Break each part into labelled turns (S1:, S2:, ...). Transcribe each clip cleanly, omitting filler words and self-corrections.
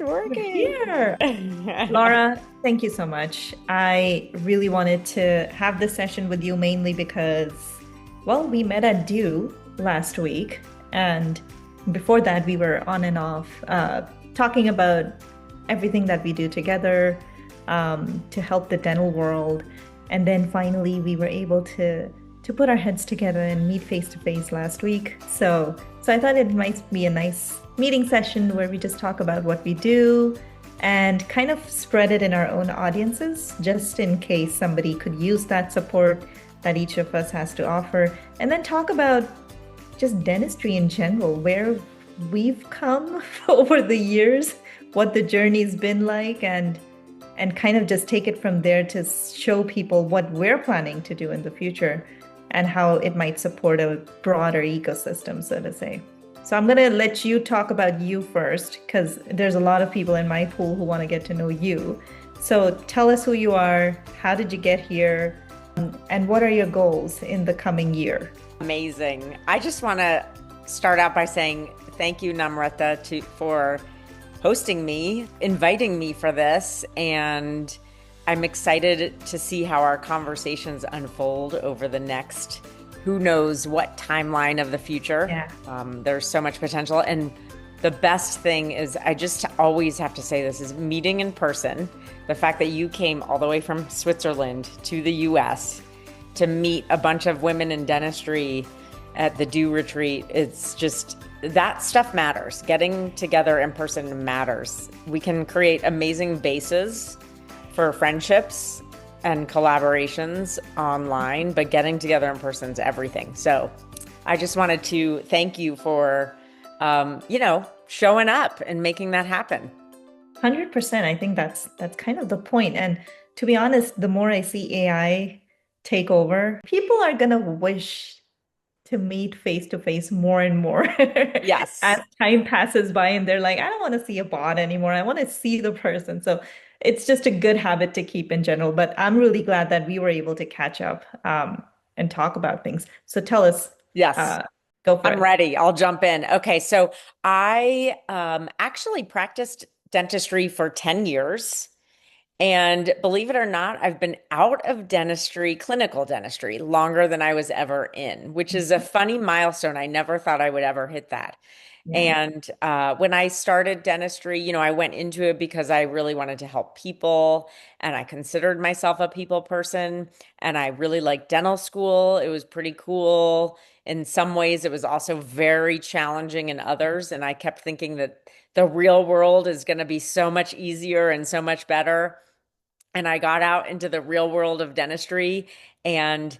S1: We're
S2: working.
S1: here. Laura, thank you so much. I really wanted to have this session with you mainly because, well, we met at Due last week. And before that, we were on and off talking about everything that we do together to help the dental world. And then finally, we were able to put our heads together and meet face to face last week. So I thought it might be a nice meeting session where we just talk about what we do and kind of spread it in our own audiences, just in case somebody could use that support that each of us has to offer. And then talk about just dentistry in general, where we've come over the years, what the journey's been like, and kind of just take it from there to show people what we're planning to do in the future and how it might support a broader ecosystem, so to say. So I'm going to let you talk about you first, because there's a lot of people in my pool who want to get to know you. So tell us who you are, how did you get here, and what are your goals in the coming year?
S2: Amazing. I just want to start out by saying thank you, Namrata, for hosting me, inviting me for this, and I'm excited to see how our conversations unfold over the next who knows what timeline of the future.
S1: Yeah.
S2: There's so much potential. And the best thing is, I just always have to say this, is meeting in person. The fact that you came all the way from Switzerland to the US to meet a bunch of women in dentistry at the Do Retreat, it's just, that stuff matters. Getting together in person matters. We can create amazing bases for friendships and collaborations online, but getting together in person is everything. So I just wanted to thank you for, showing up and making that happen.
S1: 100%. I think that's kind of the point. And to be honest, the more I see AI take over, people are gonna wish to meet face to face more and more as
S2: Yes.
S1: time passes by, and they're like, I don't want to see a bot anymore. I want to see the person. So it's just a good habit to keep in general. But I'm really glad that we were able to catch up and talk about things. So tell us,
S2: Yes.
S1: uh, go for
S2: I'm
S1: it.
S2: ready. I'll jump in. Okay, so I actually practiced dentistry for 10 years. And believe it or not, I've been out of dentistry, clinical dentistry, longer than I was ever in, which is a funny milestone. I never thought I would ever hit that.
S1: Yeah.
S2: And when I started dentistry, I went into it because I really wanted to help people and I considered myself a people person and I really liked dental school. It was pretty cool. In some ways, it was also very challenging in others. And I kept thinking that the real world is going to be so much easier and so much better. And I got out into the real world of dentistry and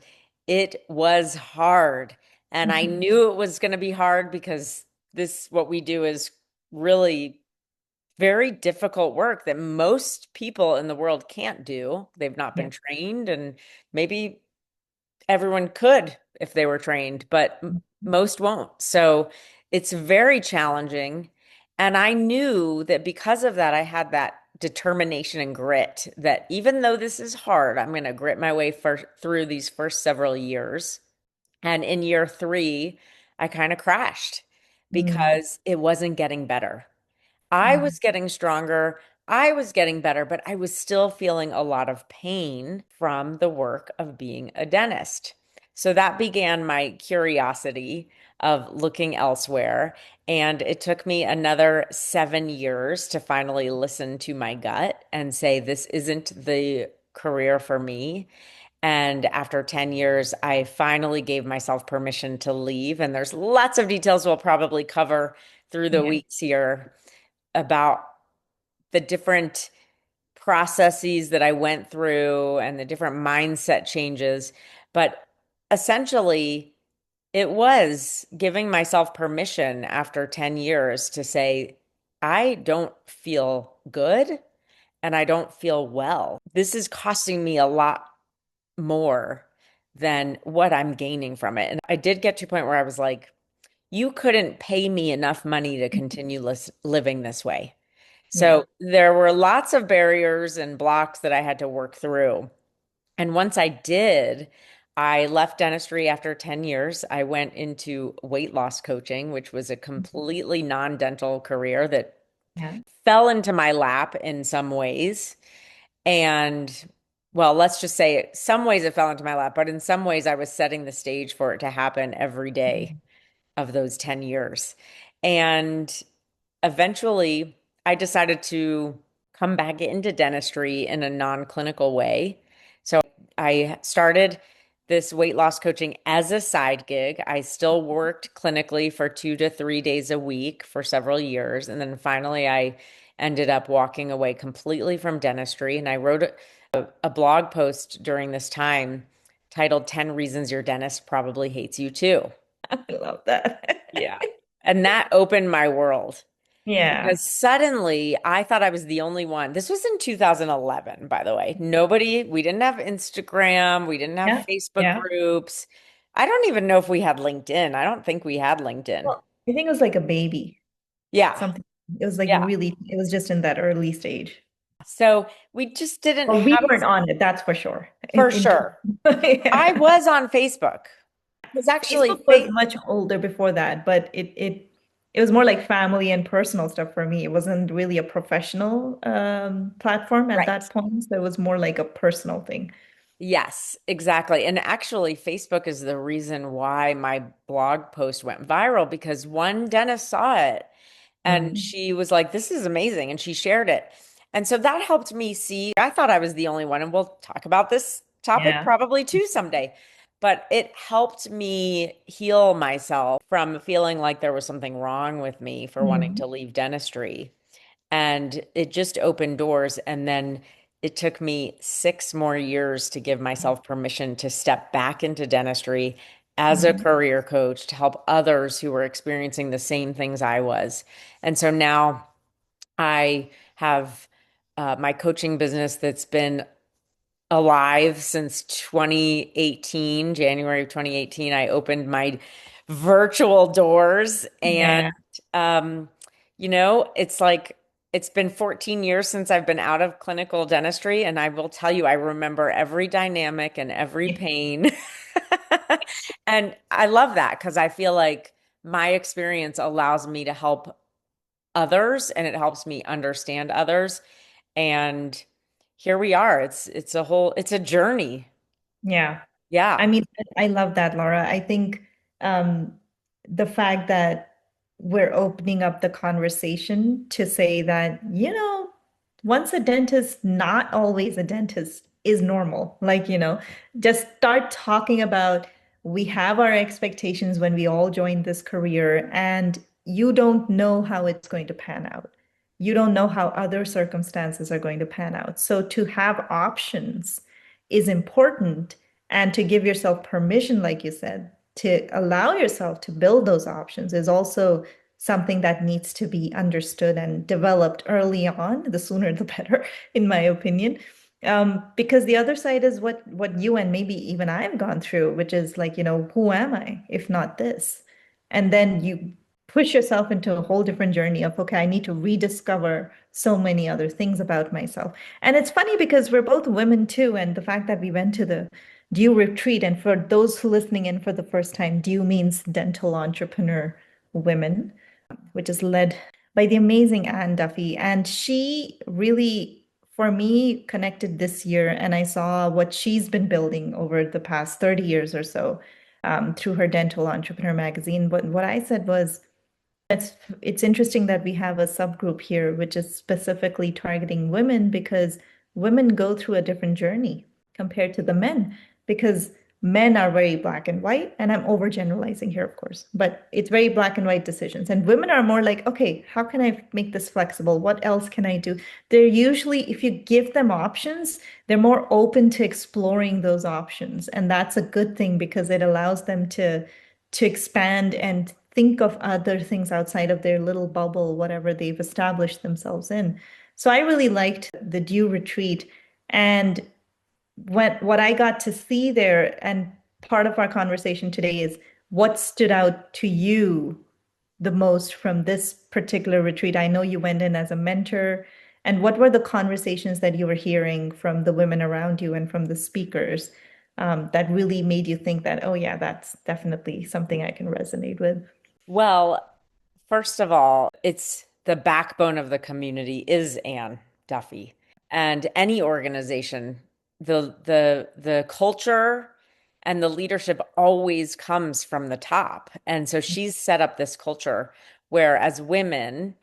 S2: it was hard. And I
S1: Mhm.
S2: knew it was going to be hard because what we do is really very difficult work that most people in the world can't do. They've not
S1: Yeah.
S2: been trained, and maybe everyone could if they were trained, but most won't. So it's very challenging. And I knew that because of that, I had that determination and grit that even though this is hard, I'm going to grit my way through these first several years. And in year three, I kind of crashed
S1: Mm.
S2: because it wasn't getting better. I
S1: Mm.
S2: was getting stronger. I was getting better, but I was still feeling a lot of pain from the work of being a dentist. So that began my curiosity of looking elsewhere. And it took me another 7 years to finally listen to my gut and say, this isn't the career for me. And after 10 years, I finally gave myself permission to leave. And there's lots of details we'll probably cover through the
S1: Yeah.
S2: weeks here about the different processes that I went through and the different mindset changes. But essentially, it was giving myself permission after 10 years to say, I don't feel good and I don't feel well. This is costing me a lot more than what I'm gaining from it. And I did get to a point where I was like, you couldn't pay me enough money to continue living this way.
S1: Yeah.
S2: So there were lots of barriers and blocks that I had to work through. And once I did, I left dentistry after 10 years. I went into weight loss coaching, which was a completely non-dental career that
S1: Yeah.
S2: fell into my lap in some ways. And well, let's just say some ways it fell into my lap, but in some ways I was setting the stage for it to happen every day of those 10 years. And eventually I decided to come back into dentistry in a non-clinical way. So I started this weight loss coaching as a side gig. I still worked clinically for 2 to 3 days a week for several years. And then finally, I ended up walking away completely from dentistry. And I wrote a blog post during this time titled 10 Reasons Your Dentist Probably Hates You Too.
S1: I love that.
S2: Yeah. And that opened my world
S1: Yeah.
S2: because suddenly I thought I was the only one. This was in 2011, by the way. We didn't have Instagram, we didn't have
S1: Yeah.
S2: Facebook
S1: Yeah.
S2: groups. I don't even know if we had LinkedIn. I don't think we had LinkedIn.
S1: Well, I think it was like a baby,
S2: Yeah.
S1: something. It was like
S2: Yeah.
S1: really, it was just in that early stage.
S2: So we just didn't
S1: Or we
S2: have,
S1: weren't on it, that's for sure.
S2: for sure. I
S1: Yeah.
S2: was on Facebook. Because actually,
S1: Facebook was much older before that, but it was more like family and personal stuff for me. It wasn't really a professional platform at
S2: right.
S1: that point, so it was more like a personal thing.
S2: Yes, exactly. And actually, Facebook is the reason why my blog post went viral because one dentist saw it and
S1: Mm.
S2: she was like, this is amazing. And she shared it. And so that helped me see. I thought I was the only one, and we'll talk about this topic
S1: Yeah.
S2: probably too someday. But it helped me heal myself from feeling like there was something wrong with me for wanting
S1: Mm.
S2: to leave dentistry. And it just opened doors. And then it took me 6 more years to give myself permission to step back into dentistry as a
S1: Mm.
S2: career coach to help others who were experiencing the same things I was. And so now I have my coaching business that's been alive since 2018, January of 2018. I opened my virtual doors and
S1: Yeah.
S2: um, it's like it's been 14 years since I've been out of clinical dentistry, and I will tell you, I remember every dynamic and every pain. And I love that because I feel like my experience allows me to help others and it helps me understand others. And here we are. It's a journey.
S1: Yeah. I
S2: Yeah.
S1: mean, I love that, Laura. I think um, the fact that we're opening up the conversation to say that, once a dentist, not always a dentist is normal. Like, just start talking about we have our expectations when we all join this career, and you don't know how it's going to pan out. You don't know how other circumstances are going to pan out. So to have options is important and to give yourself permission, like you said, to allow yourself to build those options is also something that needs to be understood and developed early on. The sooner the better, in my opinion. Because the other side is what you and maybe even I've gone through, which is like, who am I if not this? And then you push yourself into a whole different journey of, okay, I need to rediscover so many other things about myself. And it's funny because we're both women too, and the fact that we went to the DU retreat, and for those who listening in for the first time, DU means Dental Entrepreneur Women, which is led by the amazing Anne Duffy. And she really, for me, connected this year, and I saw what she's been building over the past 30 years or so through her Dental Entrepreneur magazine. But what I said was, it's interesting that we have a subgroup here, which is specifically targeting women because women go through a different journey compared to the men, because men are very black and white, and I'm overgeneralizing here, of course, but it's very black and white decisions. And women are more like, okay, how can I make this flexible? What else can I do? They're usually, if you give them options, they're more open to exploring those options. And that's a good thing because it allows them to expand and think of other things outside of their little bubble, whatever they've established themselves in. So I really liked the Dew retreat. And what I got to see there, and part of our conversation today is what stood out to you the most from this particular retreat. I know you went in as a mentor. And what were the conversations that you were hearing from the women around you and from the speakers that really made you think that, oh, yeah, that's definitely something I can resonate with?
S2: Well, first of all, it's the backbone of the community is Anne Duffy. And any organization, the culture and the leadership always comes from the top. And so she's set up this culture where as women,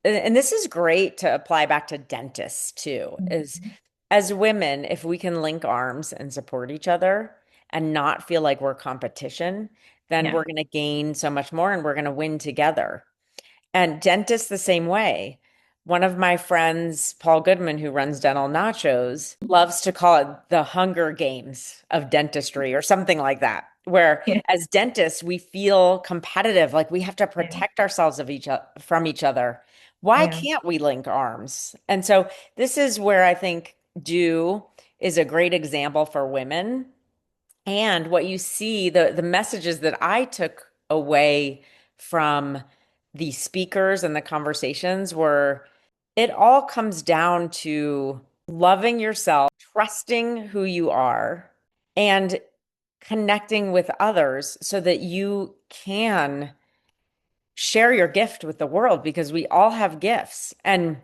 S2: and this is great to apply back to dentists too, is as women, if we can link arms and support each other and not feel like we're competition, then
S1: Yeah.
S2: we're going to gain so much more and we're going to win together. And dentists the same way. One of my friends, Paul Goodman, who runs Dental Nachos, loves to call it the Hunger Games of dentistry or something like that, where
S1: Yeah.
S2: as dentists, we feel competitive, like we have to
S1: Yeah.
S2: protect ourselves of from each other. Why
S1: Yeah.
S2: can't we link arms? And so this is where I think Do is a great example for women. And what you see, the messages that I took away from the speakers and the conversations were it all comes down to loving yourself, trusting who you are, and connecting with others so that you can share your gift with the world because we all have gifts. And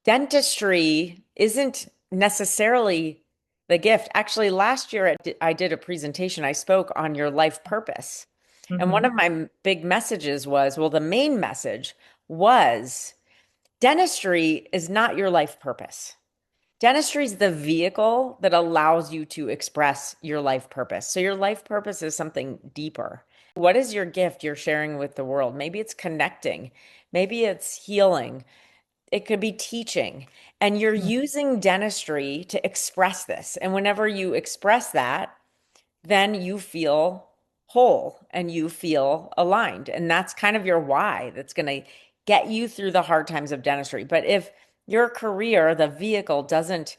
S2: dentistry isn't necessarily the gift. Actually, last year I did a presentation. I spoke on your life purpose. And one
S1: Mm-hmm.
S2: of my big messages was, well, the main message was dentistry is not your life purpose. Dentistry is the vehicle that allows you to express your life purpose. So your life purpose is something deeper. What is your gift you're sharing with the world? Maybe it's connecting. Maybe it's healing. It could be teaching, and you're using dentistry to express this. And whenever you express that, then you feel whole and you feel aligned. And that's kind of your why that's going to get you through the hard times of dentistry. But if your career, the vehicle, doesn't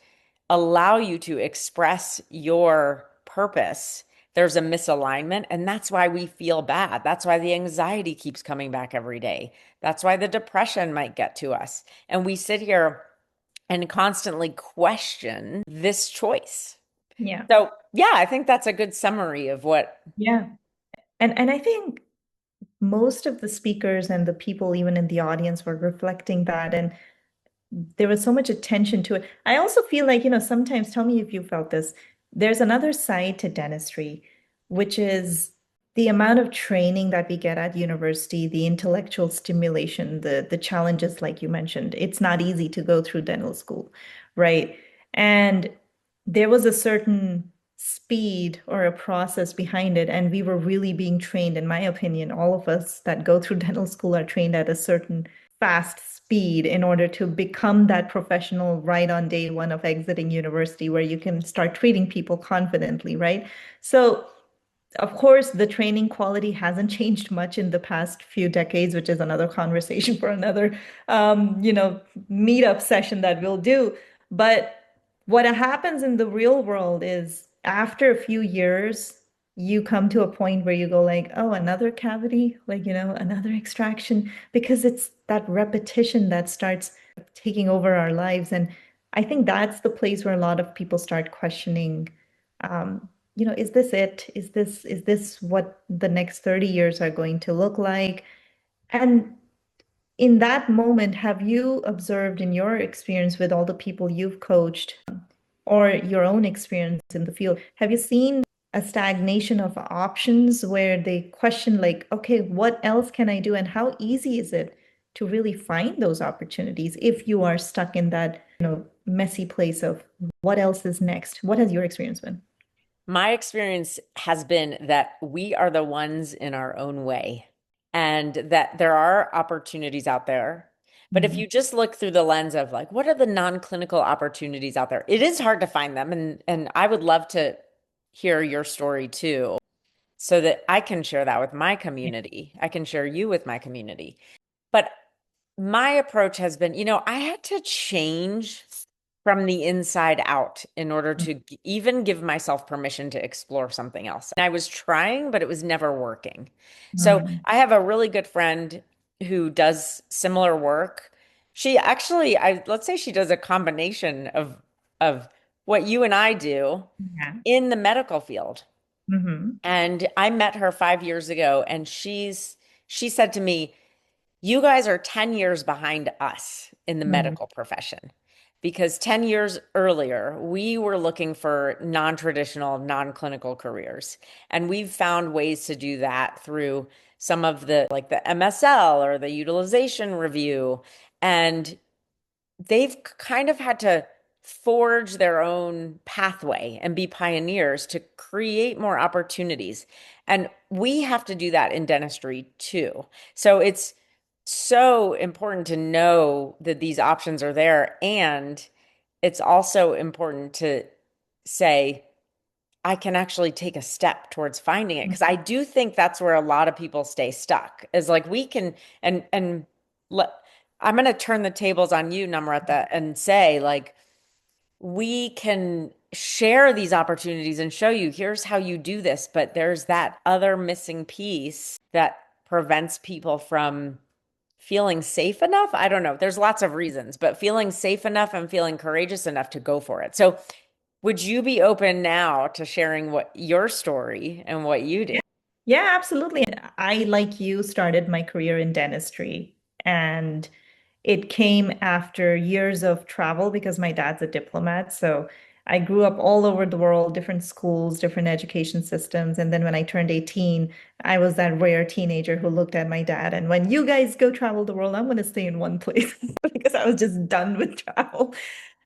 S2: allow you to express your purpose, there's a misalignment. And that's why we feel bad. That's why the anxiety keeps coming back every day. That's why the depression might get to us. And we sit here and constantly question this choice.
S1: Yeah.
S2: So, yeah, I think that's a good summary of what.
S1: Yeah. And I think most of the speakers and the people even in the audience were reflecting that, and there was so much attention to it. I also feel like, sometimes, tell me if you felt this, there's another side to dentistry, which is the amount of training that we get at university, the intellectual stimulation, the challenges, like you mentioned. It's not easy to go through dental school, right? And there was a certain speed or a process behind it, and we were really being trained, in my opinion, all of us that go through dental school are trained at a certain fast speed in order to become that professional right on day one of exiting university where you can start treating people confidently, right? So of course, the training quality hasn't changed much in the past few decades, which is another conversation for another, meetup session that we'll do. But what happens in the real world is after a few years, you come to a point where you go like, oh, another cavity, like, another extraction, because it's that repetition that starts taking over our lives. And I think that's the place where a lot of people start questioning, um, is this it? Is this what the next 30 years are going to look like? And in that moment, have you observed in your experience with all the people you've coached or your own experience in the field, have you seen a stagnation of options where they question like, okay, what else can I do? And how easy is it to really find those opportunities if you are stuck in that, messy place of what else is next? What has your experience been?
S2: My experience has been that we are the ones in our own way and that there are opportunities out there. But if
S1: Mm.
S2: you just look through the lens of like, what are the non-clinical opportunities out there? It is hard to find them. And I would love to hear your story too, so that I can share that with my community. I can share you with my community. But my approach has been, I had to change from the inside out in order to even give myself permission to explore something else. And I was trying, but it was never working. So
S1: Mm.
S2: I have a really good friend who does similar work. She actually, let's say she does a combination of what you and I do
S1: Yeah.
S2: in the medical field.
S1: Hmm.
S2: And I met her 5 years ago, and she said to me, You guys are 10 years behind us in the
S1: Mm.
S2: medical profession because 10 years earlier, we were looking for non-traditional, non-clinical careers. And we've found ways to do that through some of the like the MSL or the utilization review. And they've kind of had to forge their own pathway and be pioneers to create more opportunities. And we have to do that in dentistry too. So it's so important to know that these options are there. And it's also important to say, I can actually take a step towards finding it. Because I do think that's where a lot of people stay stuck is like we can, and let, I'm going to turn the tables on you, Namrata, and say, like, we can share these opportunities and show you here's how you do this, but there's that other missing piece that prevents people from feeling safe enough. I don't know. There's lots of reasons, but feeling safe enough and feeling courageous enough to go for it. So, would you be open now to sharing what your story and what you did?
S1: Yeah, absolutely. I, like you, started my career in dentistry, and it came after years of travel because my dad's a diplomat. So I grew up all over the world, different schools, different education systems. And then when I turned 18, I was that rare teenager who looked at my dad and when you guys go travel the world, I'm going to stay in one place because I was just done with travel.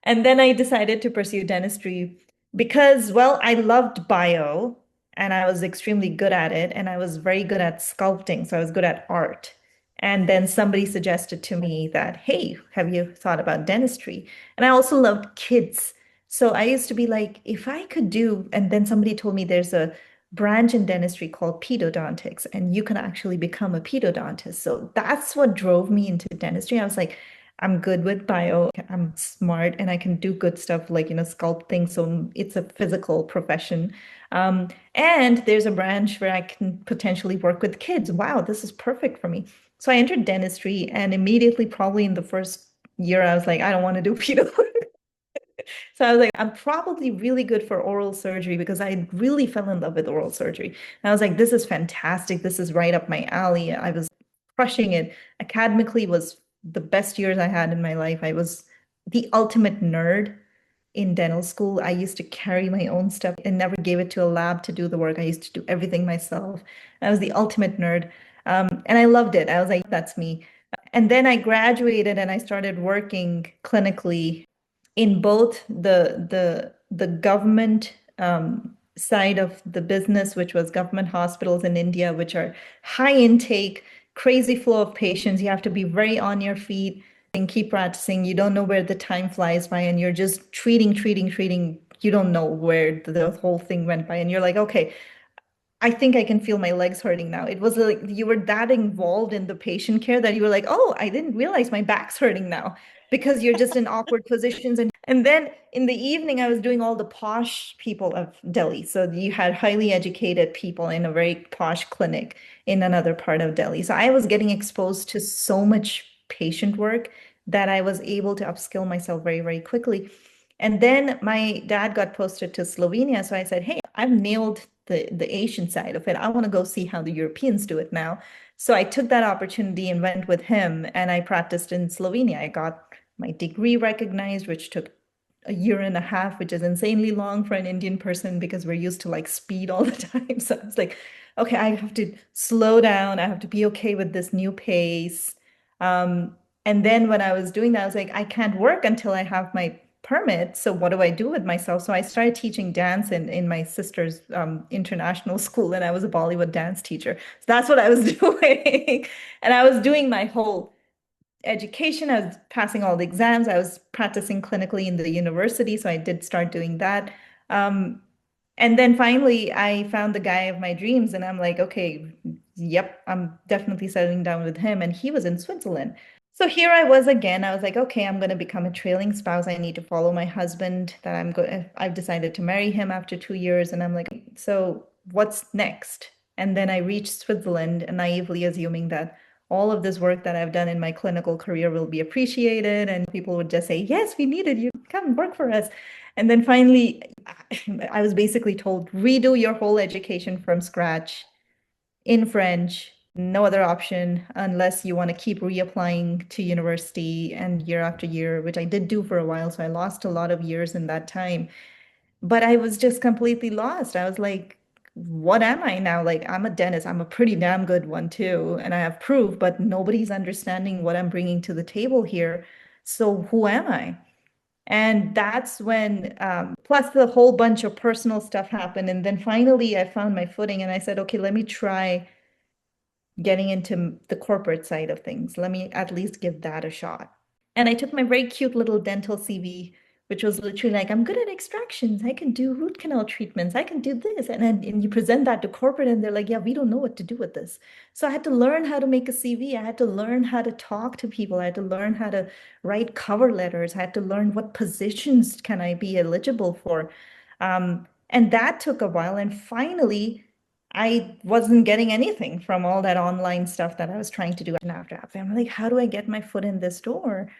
S1: And then I decided to pursue dentistry because, well, I loved bio and I was extremely good at it. And I was very good at sculpting. So I was good at art. And then somebody suggested to me that, hey, have you thought about dentistry? And I also loved kids. So I used to be like, if I could do, and then somebody told me there's a branch in dentistry called pedodontics, and you can actually become a pedodontist. So that's what drove me into dentistry. I was like, I'm good with bio. I'm smart and I can do good stuff like, sculpting. So it's a physical profession. And there's a branch where I can potentially work with kids. Wow, this is perfect for me. So I entered dentistry and immediately, probably in the first year, I was like, I don't want to do pedo. So I was like, I'm probably really good for oral surgery because I really fell in love with oral surgery. And I was like, this is fantastic. This is right up my alley. I was crushing it. Academically was the best years I had in my life. I was the ultimate nerd in dental school. I used to carry my own stuff and never gave it to a lab to do the work. I used to do everything myself. I was the ultimate nerd. And I loved it. I was like, that's me. And then I graduated and I started working clinically in both the government side of the business, which was government hospitals in India, which are high intake, crazy flow of patients. You have to be very on your feet and keep practicing. You don't know where the time flies by, and you're just treating, treating, treating. You don't know where the whole thing went by, and you're like, okay, I think I can feel my legs hurting now. It was like you were that involved in the patient care that you were like, oh, I didn't realize my back's hurting now because you're just in awkward positions. And then in the evening, I was doing all the posh people of Delhi. So you had highly educated people in a very posh clinic in another part of Delhi. So I was getting exposed to so much patient work that I was able to upskill myself very, very quickly. And then my dad got posted to Slovenia. So I said, hey, I've nailed the Asian side of it. I want to go see how the Europeans do it now. So I took that opportunity and went with him and I practiced in Slovenia. I got my degree recognized, which took a year and a half, which is insanely long for an Indian person because we're used to like speed all the time. So I was like, okay, I have to slow down. I have to be okay with this new pace. And then when I was doing that, I was like, I can't work until I have my permit. So what do I do with myself? So I started teaching dance in my sister's international school, and I was a Bollywood dance teacher. So that's what I was doing. And I was doing my whole education. I was passing all the exams. I was practicing clinically in the university. So I did start doing that. Um, and then finally, I found the guy of my dreams, and I'm like, okay, yep, I'm definitely settling down with him. And he was in Switzerland. So here I was again. I was like, okay, I'm going to become a trailing spouse. I need to follow my husband that I'm going I've decided to marry him after 2 years. And I'm like, so what's next? And then I reached Switzerland, naively assuming that all of this work that I've done in my clinical career will be appreciated. And people would just say, yes, we needed you. Come work for us. And then finally, I was basically told, redo your whole education from scratch in French. No other option unless you want to keep reapplying to university and year after year, which I did do for a while. So I lost a lot of years in that time. But I was just completely lost. I was like, what am I now? Like, I'm a dentist. I'm a pretty damn good one too. And I have proof, but nobody's understanding what I'm bringing to the table here. So who am I? And that's when, plus the whole bunch of personal stuff happened. And then finally, I found my footing and I said, okay, let me try getting into the corporate side of things. Let me at least give that a shot. And I took my very cute little dental CV, which was literally like, I'm good at extractions. I can do root canal treatments. I can do this. And you present that to corporate, and they're like, yeah, we don't know what to do with this. So I had to learn how to make a CV. I had to learn how to talk to people. I had to learn how to write cover letters. I had to learn what positions can I be eligible for. And that took a while. And finally, I wasn't getting anything from all that online stuff that I was trying to do after. I'm like, how do I get my foot in this door?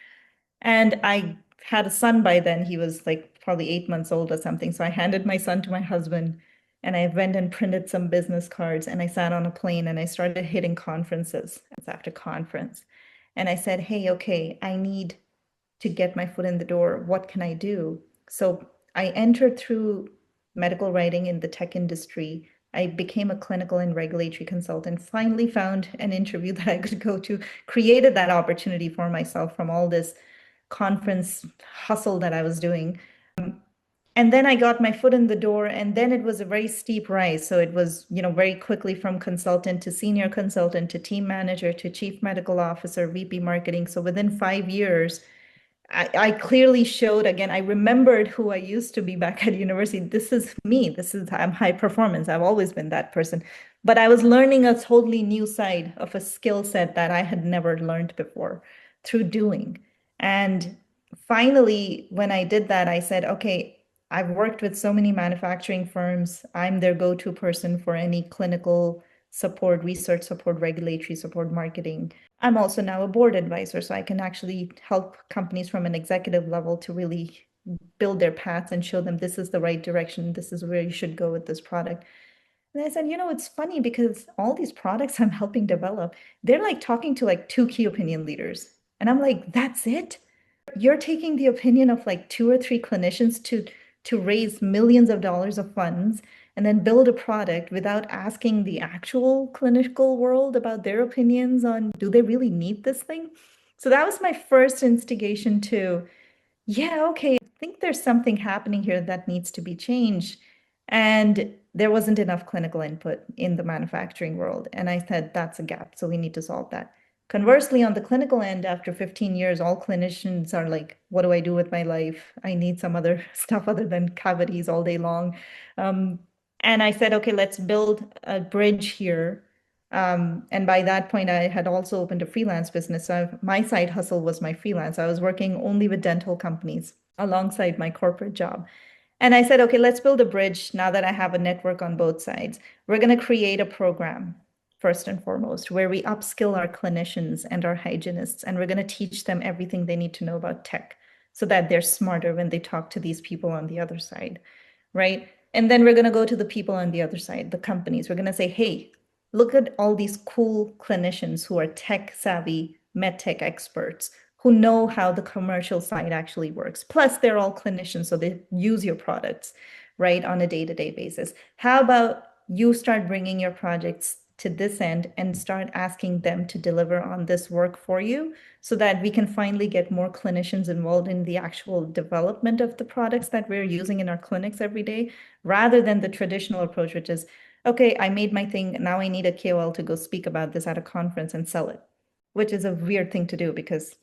S1: And I had a son by then. He was like probably 8 months old or something. So I handed my son to my husband and I went and printed some business cards and I sat on a plane and I started hitting conferences after conference. And I said, hey, okay, I need to get my foot in the door. What can I do? So I entered through medical writing in the tech industry. I became a clinical and regulatory consultant, finally found an interview that I could go to, created that opportunity for myself from all this conference hustle that I was doing. And then I got my foot in the door, and then it was a very steep rise. So it was, very quickly from consultant to senior consultant to team manager to chief medical officer, VP marketing. So within 5 years, I clearly showed again, I remembered who I used to be back at university. This is me. I'm high performance. I've always been that person. But I was learning a totally new side of a skill set that I had never learned before through doing. And finally, when I did that, I said, okay, I've worked with so many manufacturing firms. I'm their go-to person for any clinical support, research support, regulatory support, marketing. I'm also now a board advisor, so I can actually help companies from an executive level to really build their paths and show them this is the right direction, this is where you should go with this product. And I said, it's funny because all these products I'm helping develop, they're like talking to like two key opinion leaders. And I'm like, that's it? You're taking the opinion of like two or three clinicians to raise millions of dollars of funds and then build a product without asking the actual clinical world about their opinions on do they really need this thing? So that was my first instigation to, yeah, okay, I think there's something happening here that needs to be changed. And there wasn't enough clinical input in the manufacturing world. And I said, that's a gap. So we need to solve that. Conversely, on the clinical end, after 15 years, all clinicians are like, what do I do with my life? I need some other stuff other than cavities all day long. Um, and I said, okay, let's build a bridge here. And by that point, I had also opened a freelance business. So my side hustle was my freelance. I was working only with dental companies alongside my corporate job. And I said, okay, let's build a bridge now that I have a network on both sides. We're going to create a program, first and foremost, where we upskill our clinicians and our hygienists, and we're going to teach them everything they need to know about tech so that they're smarter when they talk to these people on the other side, right? And then we're going to go to the people on the other side, the companies. We're going to say, hey, look at all these cool clinicians who are tech savvy, med tech experts who know how the commercial side actually works. Plus, they're all clinicians, so they use your products, right, on a day-to-day basis. How about you start bringing your projects to this end and start asking them to deliver on this work for you so that we can finally get more clinicians involved in the actual development of the products that we're using in our clinics every day, rather than the traditional approach, which is, okay, I made my thing, now I need a KOL to go speak about this at a conference and sell it, which is a weird thing to do because,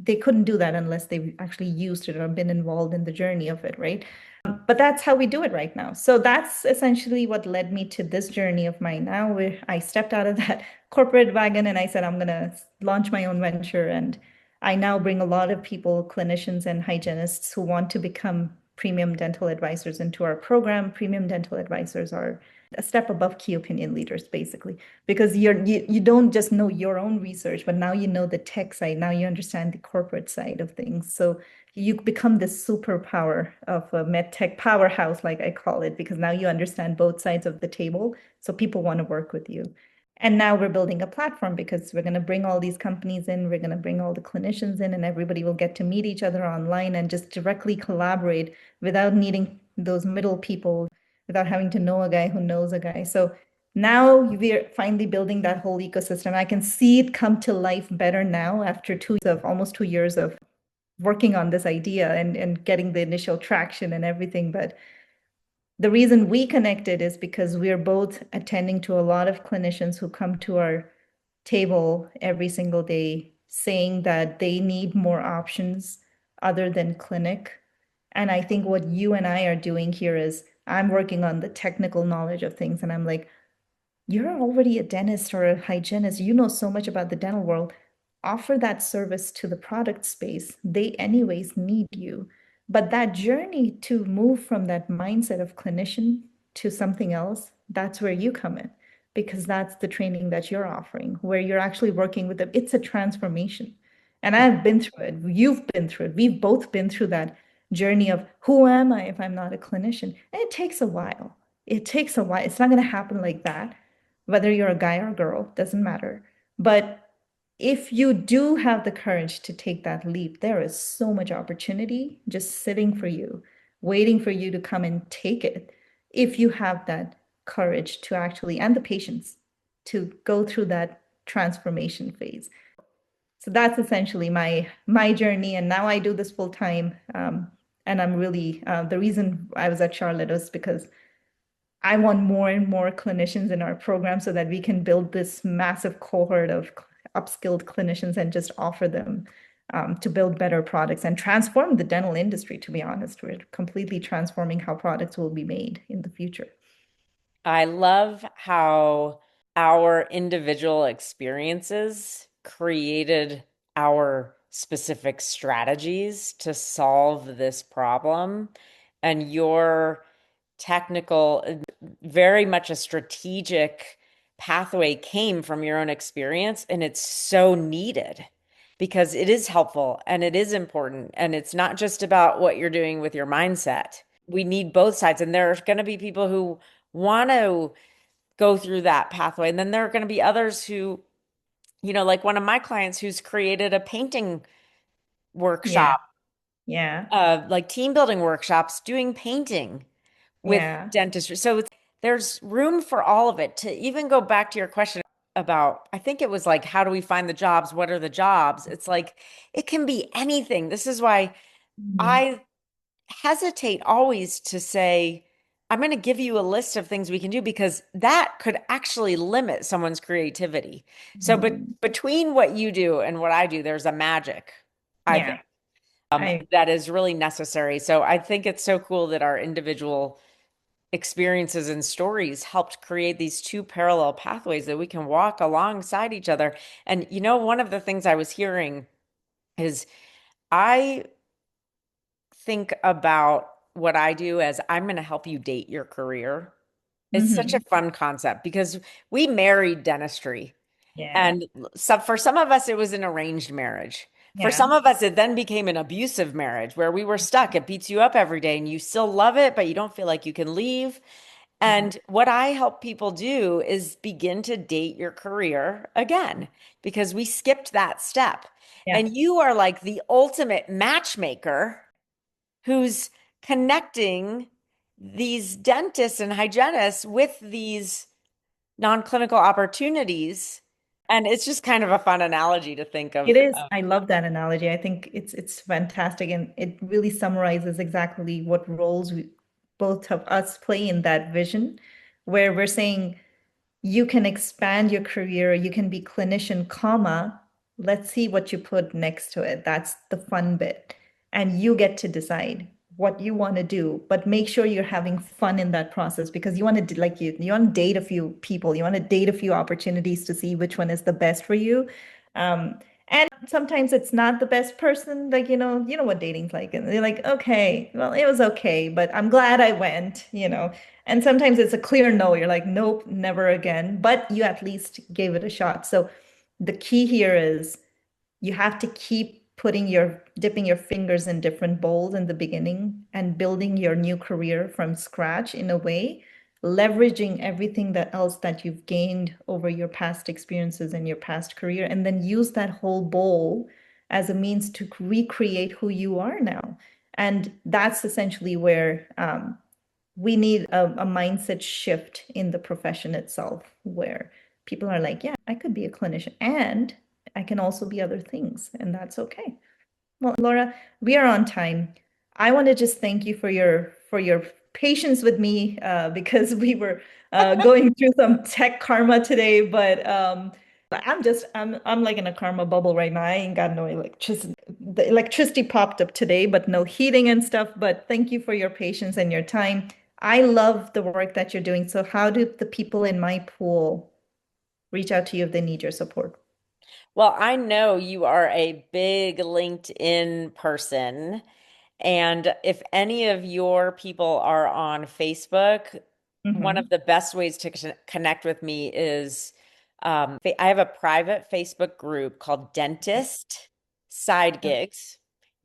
S1: they couldn't do that unless they actually used it or been involved in the journey of it, right? But that's how we do it right now. So that's essentially what led me to this journey of mine now, where I stepped out of that corporate wagon and I said, I'm going to launch my own venture. And I now bring a lot of people, clinicians and hygienists who want to become premium dental advisors into our program. Premium dental advisors are a step above key opinion leaders, basically, because you don't just know your own research, but now you know the tech side. Now you understand the corporate side of things. So you become this superpower of a med tech powerhouse, like I call it, because now you understand both sides of the table. So people want to work with you. And now we're building a platform because we're going to bring all these companies in, we're going to bring all the clinicians in, and everybody will get to meet each other online and just directly collaborate without needing those middle people, without having to know a guy who knows a guy. So now we're finally building that whole ecosystem. I can see it come to life better now after almost 2 years of working on this idea and getting the initial traction and everything. But the reason we connected is because we're both attending to a lot of clinicians who come to our table every single day saying that they need more options other than clinic. And I think what you and I are doing here is I'm working on the technical knowledge of things, and I'm like, you're already a dentist or a hygienist. You know so much about the dental world. Offer that service to the product space. They, anyways, need you. But that journey to move from that mindset of clinician to something else, that's where you come in, because that's the training that you're offering, where you're actually working with them. It's a transformation. And I've been through it. You've been through it. We've both been through that journey of who am I if I'm not a clinician? And it takes a while. It takes a while. It's not going to happen like that, whether you're a guy or a girl, doesn't matter. But if you do have the courage to take that leap, there is so much opportunity just sitting for you, waiting for you to come and take it. If you have that courage to actually, and the patience to go through that transformation phase. So that's essentially my journey. And now I do this full time. And I'm really, the reason I was at Charlotte was because I want more and more clinicians in our program so that we can build this massive cohort of upskilled clinicians and just offer them to build better products and transform the dental industry, to be honest. We're completely transforming how products will be made in the future.
S2: I love how our individual experiences created our specific strategies to solve this problem. And your technical, very much a strategic pathway came from your own experience. And it's so needed because it is helpful and it is important. And it's not just about what you're doing with your mindset. We need both sides. And there are going to be people who want to go through that pathway. And then there are going to be others who, like one of my clients who's created a painting
S1: Yeah,
S2: workshop,
S1: yeah,
S2: like team building workshops, doing painting with
S1: yeah.
S2: dentistry. So there's room for all of it. To even go back to your question about, I think it was like, how do we find the jobs? What are the jobs? It's like, it can be anything. This is why
S1: Mhm.
S2: I hesitate always to say, I'm going to give you a list of things we can do because that could actually limit someone's creativity. So, but
S1: Mhm.
S2: between what you do and what I do, there's a magic, I think,
S1: Yeah, I
S2: that is really necessary. So, I think it's so cool that our individual experiences and stories helped create these two parallel pathways that we can walk alongside each other. And, one of the things I was hearing is I think about what I do as I'm going to help you date your career. It's such a
S1: mhm.
S2: fun concept because we married dentistry.
S1: Yeah,
S2: And so for some of us, it was an arranged marriage. For
S1: yeah.
S2: some of us, it then became an abusive marriage where we were stuck. It beats you up every day and you still love it, but you don't feel like you can leave.
S1: Mhm.
S2: And what I help people do is begin to date your career again because we skipped that step.
S1: Yeah.
S2: And you are like the ultimate matchmaker who's connecting these dentists and hygienists with these non-clinical opportunities. And it's just kind of a fun analogy to think
S1: It
S2: of.
S1: is. I love that analogy. I think it's fantastic, and it really summarizes exactly what roles we both of us play in that vision, where we're saying you can expand your career, you can be clinician, comma, let's see what you put next to it. That's the fun bit. And you get to decide what you want to do, but make sure you're having fun in that process because you want to like you want to date a few people, you want to date a few opportunities to see which one is the best for you. And sometimes it's not the best person, like you know what dating's like, and they're like, okay, well, it was okay, but I'm glad I went. And sometimes it's a clear no. You're like, nope, never again. But you at least gave it a shot. So the key here is you have to keep dipping your fingers in different bowls in the beginning and building your new career from scratch in a way leveraging everything that else that you've gained over your past experiences and your past career, and then use that whole bowl as a means to recreate who you are now. And that's essentially where we need a mindset shift in the profession itself, where people are like, yeah, I could be a clinician and I can also be other things, and that's okay. Well, Laura, we are on time. I want to just thank you for your patience with me because we were going through some tech karma today, but I'm like in a karma bubble right now. I ain't got no electricity. The electricity popped up today, but no heating and stuff. But thank you for your patience and your time. I love the work that you're doing. So how do the people in my pool reach out to you if they need your support?
S2: Well, I know you are a big LinkedIn person. And if any of your people are on Facebook, one of
S1: Hmm.
S2: the best ways to connect with me is I have a private Facebook group called Dentist Side Gigs.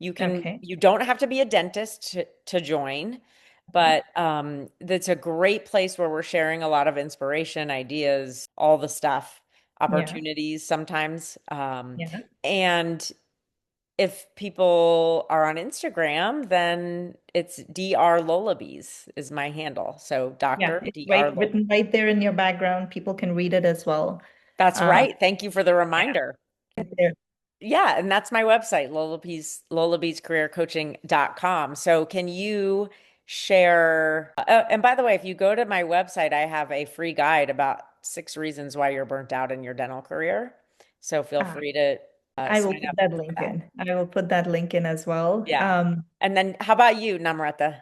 S1: Okay.
S2: You don't have to be a dentist to join,
S1: Okay.
S2: but it's a great place where we're sharing a lot of inspiration, ideas, all the stuff,
S1: Yeah.
S2: opportunities sometimes.
S1: Yeah.
S2: And if people are on Instagram, then it's Dr. Lullabies is my handle. So
S1: Yeah.
S2: Dr.
S1: It's
S2: Dr.
S1: right
S2: Lullabies.
S1: written right there in your background. People can read it as well.
S2: That's
S1: Um,
S2: right. Thank you for the
S1: yeah.
S2: reminder.
S1: It's there.
S2: Yeah, and that's my website, lullabiescareercoaching.com. So can you share and by the way, if you go to my website, I have a free guide about 6 reasons why you're burnt out in your dental career. So feel
S1: Ah,
S2: free to
S1: I will
S2: sign
S1: put
S2: up
S1: that
S2: for
S1: link
S2: that.
S1: in. I will put that link in as well.
S2: Yeah. And then how about you, Namrata?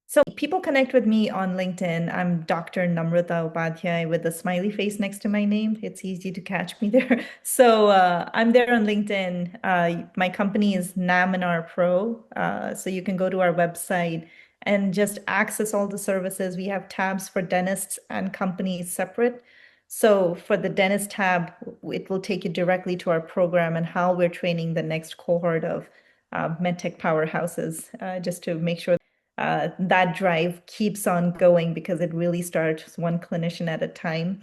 S1: So people connect with me on LinkedIn. I'm Dr. Namrata Upadhyay with a smiley face next to my name. It's easy to catch me there. So I'm there on LinkedIn. My company is Naminar Pro. So you can go to our website and just access all the services. We have tabs for dentists and companies separate. So for the dentist tab, it will take you directly to our program and how we're training the next cohort of medtech powerhouses, just to make sure that drive keeps on going because it really starts one clinician at a time.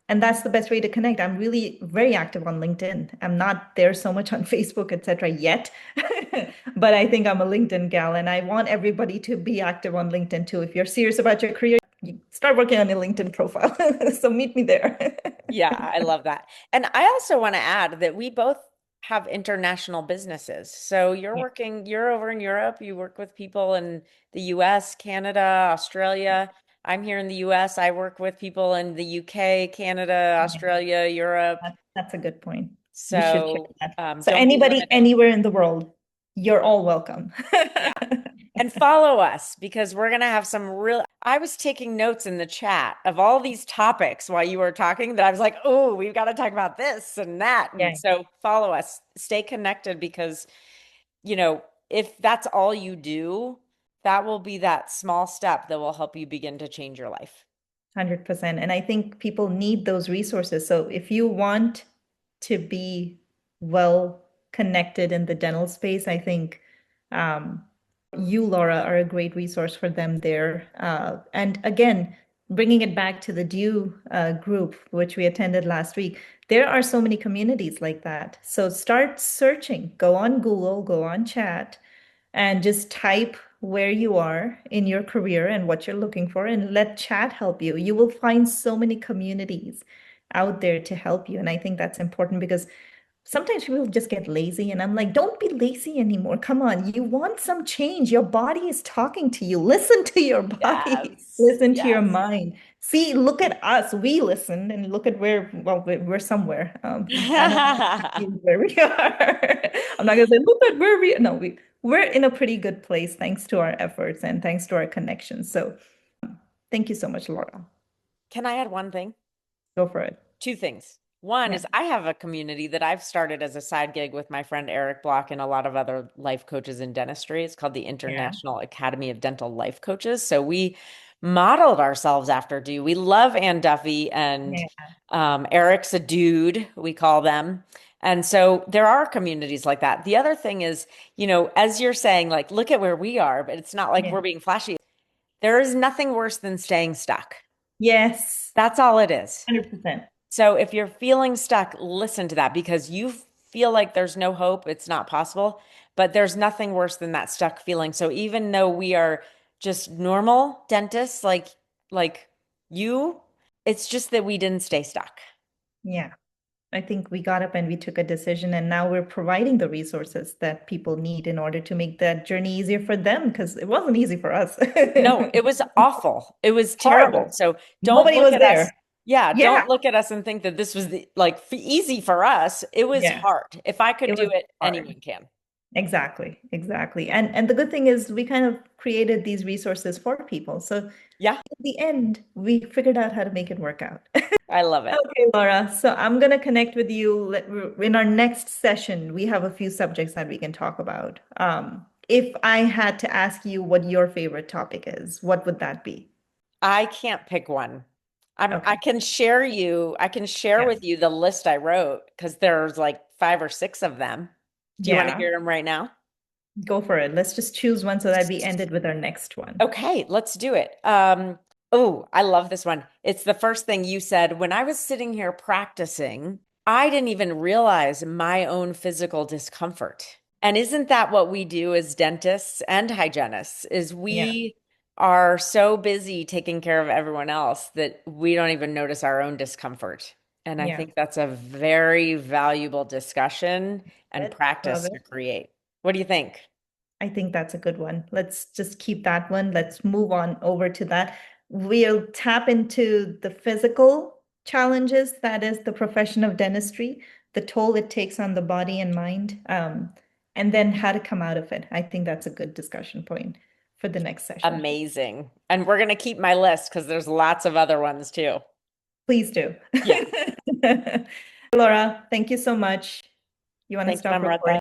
S1: And that's the best way to connect. I'm really very active on LinkedIn. I'm not there so much on Facebook, etc. yet, but I think I'm a LinkedIn gal, and I want everybody to be active on LinkedIn too. If you're serious about your career, you start working on your LinkedIn profile. So meet me there.
S2: Yeah, I love that. And I also want to add that we both have international businesses. So
S1: Yeah.
S2: you're over in Europe, you work with people in the US, Canada, Australia. I'm here in the US. I work with people in the UK, Canada,
S1: Yeah,
S2: Australia, Europe.
S1: that's a good point. We should share
S2: So
S1: that. So
S2: don't be
S1: anybody
S2: limited.
S1: anywhere in the world, you're all welcome.
S2: Yeah. And follow us because we're going to have some real. I was taking notes in the chat of all these topics while you were talking that I was like, oh, we've got to talk about this and that. And
S1: Yeah,
S2: so follow us, stay connected because, you know, if that's all you do, that will be that small step that will help you begin to change your life.
S1: 100%. And I think people need those resources. So if you want to be well connected in the dental space, I think um, you, Laura, are a great resource for them there. And again, bringing it back to the DUE group, which we attended last week, there are so many communities like that. So start searching, go on Google, go on chat, and just type where you are in your career and what you're looking for, and let chat help you. You will find so many communities out there to help you. And I think that's important because sometimes people just get lazy, and I'm like, don't be lazy anymore. Come on, you want some change. Your body is talking to you. Listen to your body,
S2: Yes.
S1: listen to your
S2: Yes.
S1: mind. See, look at us. We listened, and look at where, well, we're somewhere. I don't know where we are. I'm not gonna say, look at where we, no, we're in a pretty good place thanks to our efforts and thanks to our connections. So thank you so much, Laura.
S2: Can I add one thing?
S1: Go for it.
S2: Two things. One
S1: Yeah.
S2: is I have a community that I've started as a side gig with my friend Eric Block and a lot of other life coaches in dentistry. It's called the
S1: Yeah.
S2: International Academy of Dental Life Coaches. So we modeled ourselves after Do. We love Ann Duffy and
S1: Yeah.
S2: Eric's a dude, we call them. And so there are communities like that. The other thing is, as you're saying, like, look at where we are, but it's not like
S1: Yeah.
S2: we're being flashy. There is nothing worse than staying stuck.
S1: Yes,
S2: That's all it is.
S1: 100%.
S2: So if you're feeling stuck, listen to that because you feel like there's no hope, it's not possible, but there's nothing worse than that stuck feeling. So even though we are just normal dentists like you, it's just that we didn't stay stuck.
S1: Yeah. I think we got up and we took a decision, and now we're providing the resources that people need in order to make that journey easier for them because it wasn't easy for us.
S2: No, it was awful. It was terrible.
S1: Horrible.
S2: So don't
S1: Nobody
S2: look
S1: was
S2: at us.
S1: there.
S2: Yeah,
S1: Yeah.
S2: don't look at us and think that this was easy for us. It was
S1: Yeah.
S2: hard. If I could
S1: It
S2: do
S1: was
S2: it,
S1: hard.
S2: anyone can.
S1: Exactly. Exactly. And the good thing is we kind of created these resources for people. So in
S2: Yeah,
S1: the end, we figured out how to make it work out.
S2: I love it.
S1: Okay, Laura. So I'm going to connect with you in our next session. We have a few subjects that we can talk about. If I had to ask you what your favorite topic is, what would that be?
S2: I can't pick one. I
S1: Okay.
S2: can share I can share
S1: Yes.
S2: with you the list I wrote because there's like 5 or 6 of them. Do you want to
S1: Yeah.
S2: hear them right now?
S1: Go for it. Let's just choose one so that we end it with our next one.
S2: Okay, let's do it. Oh, I love this one. It's the first thing you said when I was sitting here practicing, I didn't even realize my own physical discomfort. And isn't that what we do as dentists and hygienists is
S1: Yeah.
S2: we are so busy taking care of everyone else that we don't even notice our own discomfort. And I
S1: Yeah.
S2: think that's a very valuable discussion and
S1: Good. Love
S2: practice to
S1: it.
S2: create. What do you think?
S1: I think that's a good one. Let's just keep that one. Let's move on over to that. We'll tap into the physical challenges that is the profession of dentistry, the toll it takes on the body and mind, and then how to come out of it. I think that's a good discussion point for the next session.
S2: Amazing. And we're going to keep my list because there's lots of other ones too.
S1: Please do.
S2: Yeah.
S1: Laura, thank you so much. You want to
S2: Thanks,
S1: stop
S2: Namrata.
S1: recording?